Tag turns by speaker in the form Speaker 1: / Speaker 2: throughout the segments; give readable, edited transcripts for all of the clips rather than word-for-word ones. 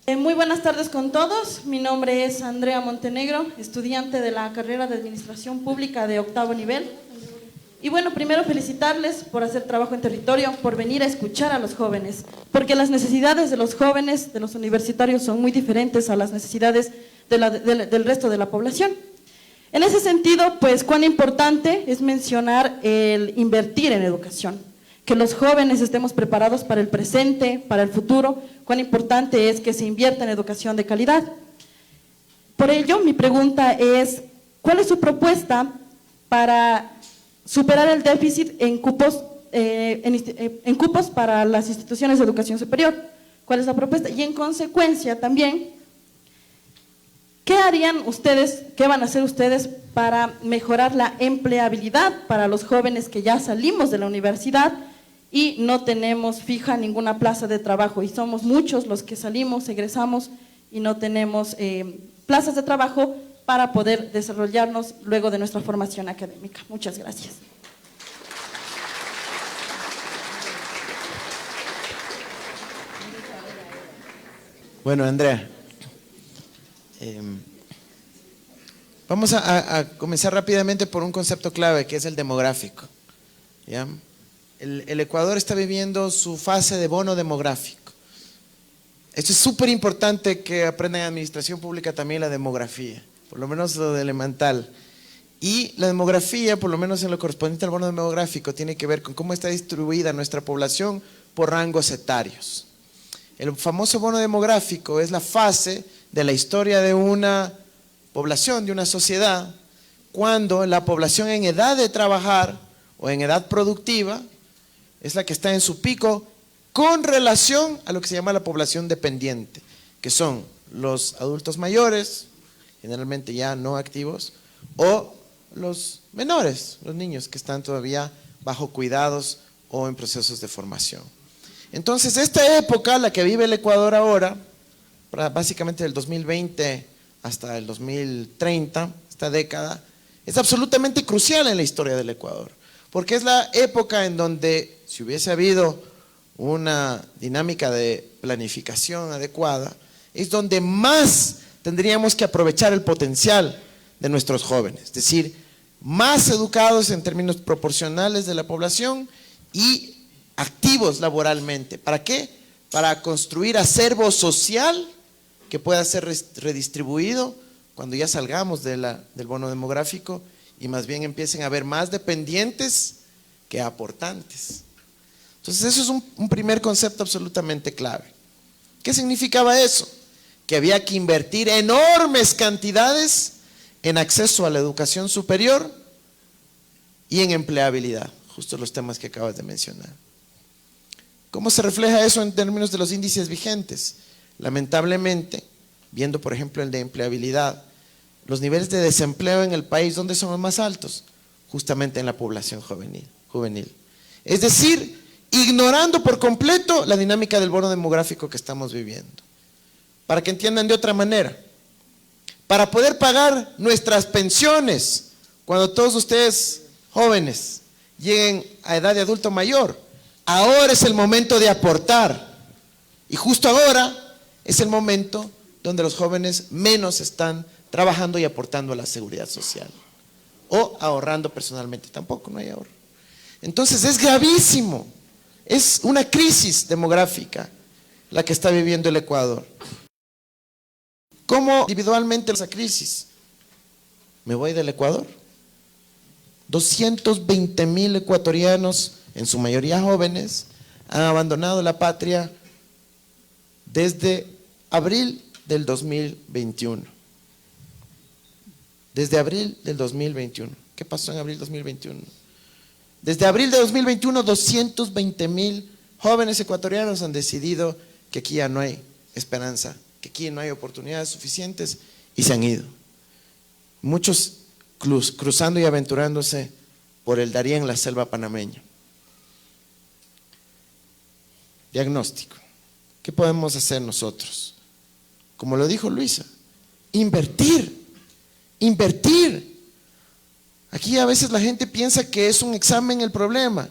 Speaker 1: Muy buenas tardes con todos. Mi nombre es Andrea Montenegro, estudiante de la carrera de Administración Pública de octavo nivel. Y bueno, primero felicitarles por hacer trabajo en territorio, por venir a escuchar a los jóvenes, porque las necesidades de los jóvenes, de los universitarios, son muy diferentes a las necesidades del resto de la población. En ese sentido, pues, cuán importante es mencionar el invertir en educación, que los jóvenes estemos preparados para el presente, para el futuro. Cuán importante es que se invierta en educación de calidad. Por ello, mi pregunta es, ¿cuál es su propuesta para superar el déficit en cupos para las instituciones de educación superior? ¿Cuál es la propuesta? Y en consecuencia también, ¿qué harían ustedes, qué van a hacer ustedes para mejorar la empleabilidad para los jóvenes que ya salimos de la universidad y no tenemos fija ninguna plaza de trabajo? Y somos muchos los que salimos, egresamos y no tenemos plazas de trabajo para poder desarrollarnos luego de nuestra formación académica. Muchas gracias.
Speaker 2: Bueno, Andrea, vamos a comenzar rápidamente por un concepto clave, que es el demográfico, ¿ya? El Ecuador está viviendo su fase de bono demográfico. Esto es súper importante que aprendan en administración pública también la demografía, por lo menos lo de elemental. Y la demografía, por lo menos en lo correspondiente al bono demográfico, tiene que ver con cómo está distribuida nuestra población por rangos etarios. El famoso bono demográfico es la fase de la historia de una población, de una sociedad, cuando la población en edad de trabajar o en edad productiva es la que está en su pico con relación a lo que se llama la población dependiente, que son los adultos mayores, generalmente ya no activos, o los menores, los niños que están todavía bajo cuidados o en procesos de formación. Entonces, esta época, la que vive el Ecuador ahora, básicamente del 2020 hasta el 2030, esta década, es absolutamente crucial en la historia del Ecuador, porque es la época en donde, si hubiese habido una dinámica de planificación adecuada, es donde más tendríamos que aprovechar el potencial de nuestros jóvenes, es decir, más educados en términos proporcionales de la población y activos laboralmente. ¿Para qué? Para construir acervo social que pueda ser redistribuido cuando ya salgamos del bono demográfico y más bien empiecen a haber más dependientes que aportantes. Entonces eso es un primer concepto absolutamente clave. ¿Qué significaba eso? Que había que invertir enormes cantidades en acceso a la educación superior y en empleabilidad, justo los temas que acabas de mencionar. ¿Cómo se refleja eso en términos de los índices vigentes? Lamentablemente, viendo por ejemplo el de empleabilidad, los niveles de desempleo en el país, ¿dónde son los más altos? Justamente en la población juvenil. Es decir, ignorando por completo la dinámica del bono demográfico que estamos viviendo. Para que entiendan de otra manera, para poder pagar nuestras pensiones cuando todos ustedes jóvenes lleguen a edad de adulto mayor, ahora es el momento de aportar. Y justo ahora es el momento donde los jóvenes menos están trabajando y aportando a la seguridad social. O ahorrando personalmente, tampoco, no hay ahorro. Entonces es gravísimo, es una crisis demográfica la que está viviendo el Ecuador. ¿Cómo individualmente esa crisis? Me voy del Ecuador. 220,000 ecuatorianos, en su mayoría jóvenes, han abandonado la patria desde abril del 2021. Desde abril del 2021. ¿Qué pasó en abril del 2021? Desde abril de 2021, 220,000 jóvenes ecuatorianos han decidido que aquí ya no hay esperanza, que aquí no hay oportunidades suficientes y se han ido. Muchos cruzando y aventurándose por el Darién, la selva panameña. Diagnóstico. ¿Qué podemos hacer nosotros? Como lo dijo Luisa, invertir. Aquí a veces la gente piensa que es un examen el problema.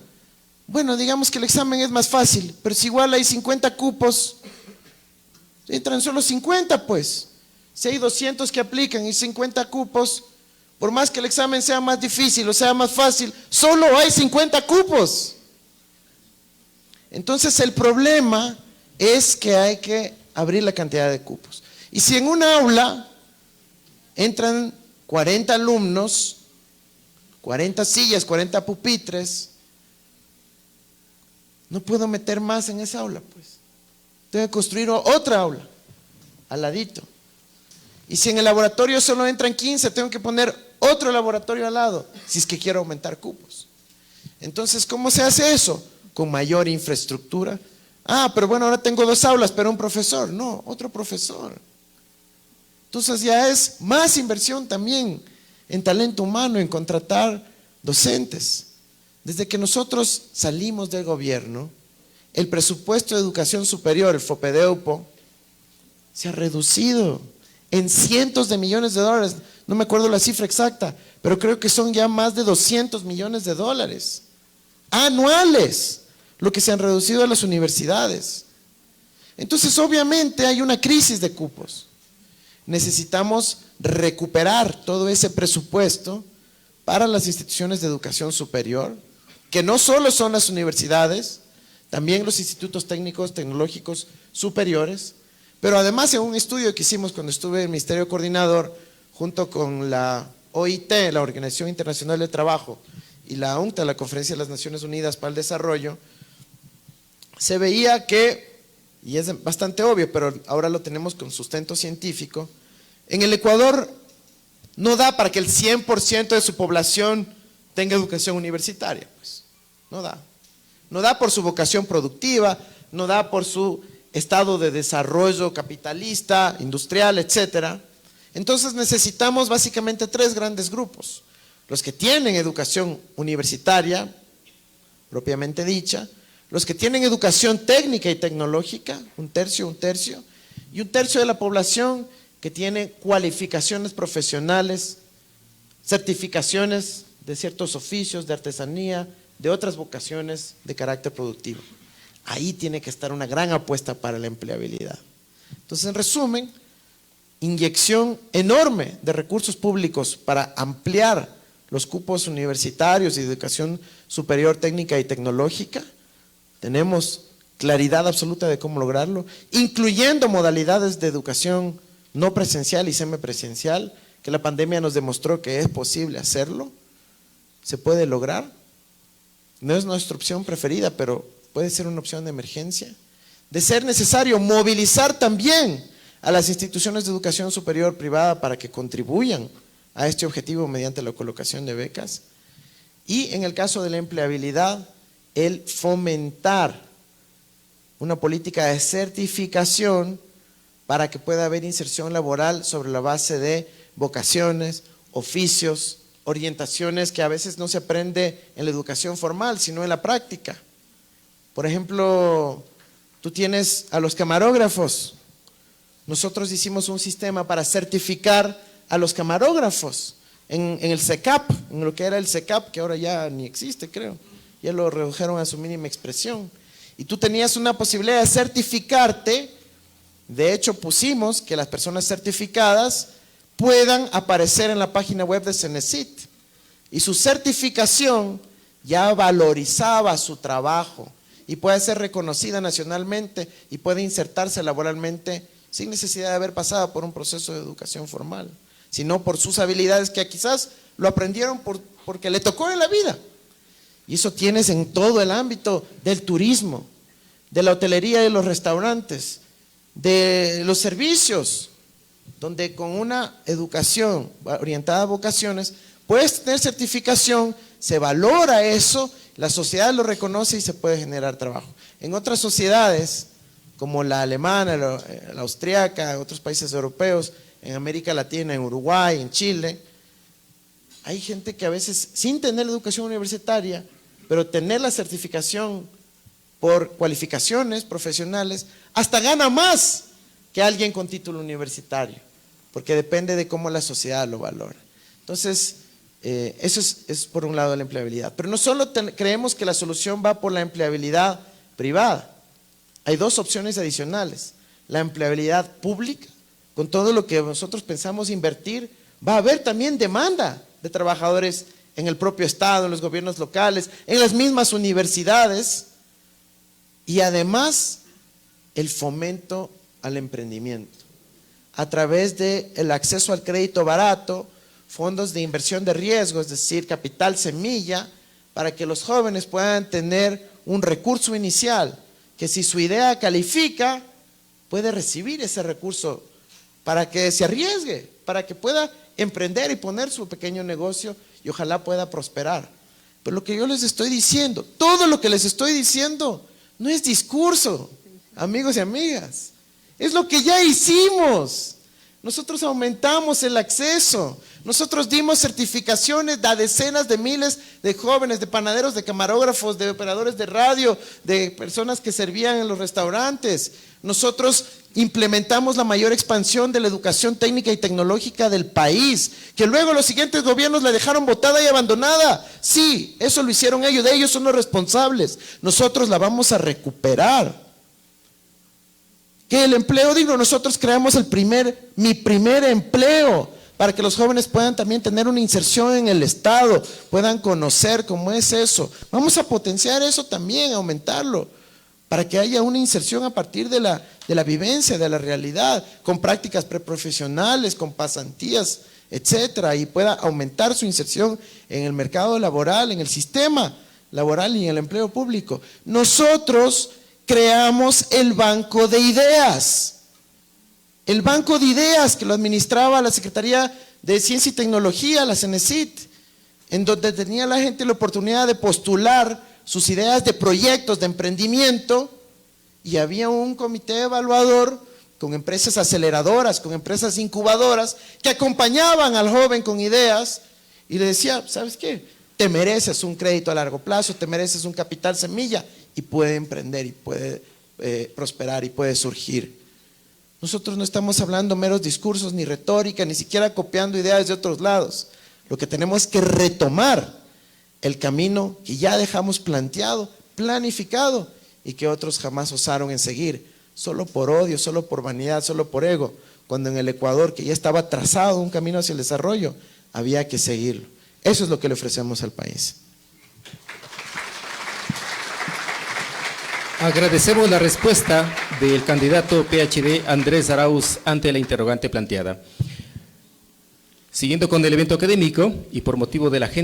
Speaker 2: Bueno, digamos que el examen es más fácil, pero si igual hay 50 cupos Entran solo 50 pues. Si hay 200 que aplican y 50 cupos, por más que el examen sea más difícil o sea más fácil, solo hay 50 cupos. Entonces el problema es que hay que abrir la cantidad de cupos. Y si en una aula entran 40 alumnos, 40 sillas, 40 pupitres, no puedo meter más en esa aula, pues. Tengo que construir otra aula al ladito. Y si en el laboratorio solo entran 15, tengo que poner otro laboratorio al lado, si es que quiero aumentar cupos. Entonces, ¿cómo se hace eso? Con mayor infraestructura. Ah, pero bueno, ahora tengo 2 aulas, pero un profesor. No, otro profesor. Entonces ya es más inversión también en talento humano, en contratar docentes. Desde que nosotros salimos del gobierno, el presupuesto de educación superior, el FOPEDEUPO, se ha reducido en cientos de millones de dólares. No me acuerdo la cifra exacta, pero creo que son ya más de 200 millones de dólares anuales lo que se han reducido a las universidades. Entonces, obviamente hay una crisis de cupos. Necesitamos recuperar todo ese presupuesto para las instituciones de educación superior, que no solo son las universidades, también los institutos técnicos, tecnológicos superiores, pero además en un estudio que hicimos cuando estuve en el Ministerio Coordinador, junto con la OIT, la Organización Internacional del Trabajo, y la UNCTAD, la Conferencia de las Naciones Unidas para el Desarrollo, se veía que, y es bastante obvio, pero ahora lo tenemos con sustento científico, en el Ecuador no da para que el 100% de su población tenga educación universitaria, pues, no da. No da por su vocación productiva, no da por su estado de desarrollo capitalista, industrial, etcétera. Entonces necesitamos básicamente 3 grandes grupos: los que tienen educación universitaria, propiamente dicha, los que tienen educación técnica y tecnológica, un tercio, y un tercio de la población que tiene cualificaciones profesionales, certificaciones de ciertos oficios, de artesanía, de otras vocaciones de carácter productivo. Ahí tiene que estar una gran apuesta para la empleabilidad. Entonces, en resumen, inyección enorme de recursos públicos para ampliar los cupos universitarios y de educación superior técnica y tecnológica. Tenemos claridad absoluta de cómo lograrlo, incluyendo modalidades de educación no presencial y semipresencial, que la pandemia nos demostró que es posible hacerlo, se puede lograr. No es nuestra opción preferida, pero puede ser una opción de emergencia. De ser necesario, movilizar también a las instituciones de educación superior privada para que contribuyan a este objetivo mediante la colocación de becas. Y en el caso de la empleabilidad, el fomentar una política de certificación para que pueda haber inserción laboral sobre la base de vocaciones, oficios, orientaciones que a veces no se aprende en la educación formal, sino en la práctica. Por ejemplo, tú tienes a los camarógrafos. Nosotros hicimos un sistema para certificar a los camarógrafos en el SECAP, en lo que era el SECAP, que ahora ya ni existe, creo. Ya lo redujeron a su mínima expresión. Y tú tenías una posibilidad de certificarte. De hecho, pusimos que las personas certificadas puedan aparecer en la página web de Cenecit. Y su certificación ya valorizaba su trabajo y puede ser reconocida nacionalmente y puede insertarse laboralmente sin necesidad de haber pasado por un proceso de educación formal, sino por sus habilidades que quizás lo aprendieron porque le tocó en la vida. Y eso tienes en todo el ámbito del turismo, de la hotelería y los restaurantes, de los servicios, donde con una educación orientada a vocaciones puedes tener certificación, se valora eso, la sociedad lo reconoce y se puede generar trabajo. En otras sociedades, como la alemana, la austriaca, otros países europeos, en América Latina, en Uruguay, en Chile, hay gente que a veces, sin tener educación universitaria, pero tener la certificación por cualificaciones profesionales, hasta gana más que alguien con título universitario, porque depende de cómo la sociedad lo valora. Entonces, eso es por un lado la empleabilidad. Pero no solo creemos que la solución va por la empleabilidad privada. Hay 2 opciones adicionales. la empleabilidad pública, con todo lo que nosotros pensamos invertir, va a haber también demanda de trabajadores en el propio Estado, en los gobiernos locales, en las mismas universidades, y además el fomento al emprendimiento a través del acceso al crédito barato, fondos de inversión de riesgo, es decir, capital semilla, para que los jóvenes puedan tener un recurso inicial, que si su idea califica, puede recibir ese recurso para que se arriesgue, para que pueda emprender y poner su pequeño negocio y ojalá pueda prosperar. Pero lo que yo les estoy diciendo, todo lo que les estoy diciendo, no es discurso, amigos y amigas, es lo que ya hicimos. Nosotros aumentamos el acceso, nosotros dimos certificaciones a decenas de miles de jóvenes, de panaderos, de camarógrafos, de operadores de radio, de personas que servían en los restaurantes. Nosotros implementamos la mayor expansión de la educación técnica y tecnológica del país, que luego los siguientes gobiernos la dejaron botada y abandonada. Sí, eso lo hicieron ellos, de ellos son los responsables. Nosotros la vamos a recuperar. Que el empleo digno, nosotros creamos mi primer empleo, para que los jóvenes puedan también tener una inserción en el Estado, puedan conocer cómo es eso. Vamos a potenciar eso también, aumentarlo, para que haya una inserción a partir de la vivencia, de la realidad, con prácticas preprofesionales, con pasantías, etcétera, y pueda aumentar su inserción en el mercado laboral, en el sistema laboral y en el empleo público. Nosotros creamos el Banco de Ideas. El Banco de Ideas que lo administraba la Secretaría de Ciencia y Tecnología, la CENESIT, en donde tenía la gente la oportunidad de postular sus ideas de proyectos de emprendimiento y había un comité evaluador con empresas aceleradoras, con empresas incubadoras que acompañaban al joven con ideas y le decía, ¿sabes qué? Te mereces un crédito a largo plazo, te mereces un capital semilla y puede emprender y puede prosperar y puede surgir. Nosotros no estamos hablando meros discursos ni retórica, ni siquiera copiando ideas de otros lados. Lo que tenemos que retomar el camino que ya dejamos planteado, planificado y que otros jamás osaron en seguir, solo por odio, solo por vanidad, solo por ego, cuando en el Ecuador, que ya estaba trazado un camino hacia el desarrollo, había que seguirlo. Eso es lo que le ofrecemos al país.
Speaker 3: Agradecemos la respuesta del candidato PhD Andrés Arauz ante la interrogante planteada. Siguiendo con el evento académico y por motivo de la agenda